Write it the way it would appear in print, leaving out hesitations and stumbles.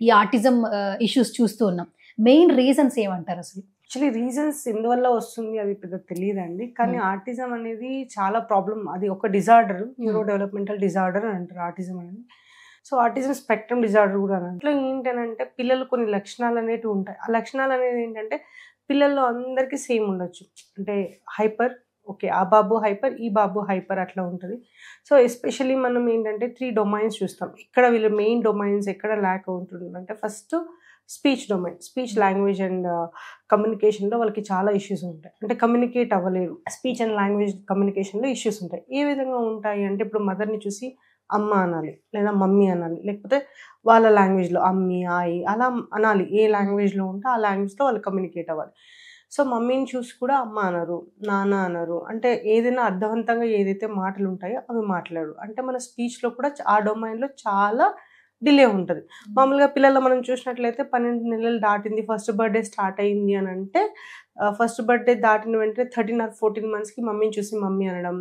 ఈ autism issues చూస్తూ ఉన్నాం. మెయిన్ రీజన్స్ ఏమంటారు అసలు? యాక్చువల్లీ రీజన్స్ ఎందువల్ల వస్తుంది అది పెద్ద తెలియదండి. కానీ ఆటిజం అనేది చాలా ప్రాబ్లం. అది ఒక డిజార్డర్, న్యూరో డెవలప్మెంటల్ డిజార్డర్ అని అంటారు ఆటిజం అనేది. సో ఆటిజం స్పెక్ట్రమ్ డిజార్డర్ కూడా అని. ఇట్లా ఏంటంటే పిల్లలు కొన్ని లక్షణాలు అనేటివి ఉంటాయి. ఆ లక్షణాలు అనేది ఏంటంటే పిల్లల్లో అందరికీ సేమ్ ఉండొచ్చు. అంటే హైపర్, ఓకే ఆ బాబు హైపర్, ఈ బాబు హైపర్ అట్లా ఉంటుంది. సో ఎస్పెషల్లీ మనం ఏంటంటే 3 డొమైన్స్ చూస్తాం. ఇక్కడ వీళ్ళు మెయిన్ డొమైన్స్ ఎక్కడ ల్యాక్ అవుతుందంటే first speech domain. Speech language and కమ్యూనికేషన్లో వాళ్ళకి చాలా ఇష్యూస్ ఉంటాయి. అంటే కమ్యూనికేట్ అవ్వలేరు. స్పీచ్ అండ్ లాంగ్వేజ్ కమ్యూనికేషన్లో ఇష్యూస్ ఉంటాయి. ఏ విధంగా ఉంటాయి అంటే ఇప్పుడు మదర్ని చూసి అమ్మ అనాలి, లేదా మమ్మీ అనాలి, లేకపోతే వాళ్ళ లాంగ్వేజ్లో అమ్మి, ఆయి అలా అనాలి. ఏ లాంగ్వేజ్లో ఉంటే ఆ లాంగ్వేజ్లో వాళ్ళు కమ్యూనికేట్ అవ్వాలి. సో మమ్మీని చూసి కూడా అమ్మ అనరు, నాన్న అనరు. అంటే ఏదైనా అర్థవంతంగా ఏదైతే మాటలు ఉంటాయో అవి మాట్లాడరు. అంటే మన స్పీచ్లో కూడా ఆ డొమైన్లో చాలా డిలే ఉంటుంది. మామూలుగా పిల్లలు మనం చూసినట్లయితే 12 నెలలు దాటింది, ఫస్ట్ బర్త్డే స్టార్ట్ అయింది అని అంటే ఫస్ట్ బర్త్డే దాటిన వెంటనే 13 or 14 monthsకి మమ్మీని చూసి మమ్మీ అనడం,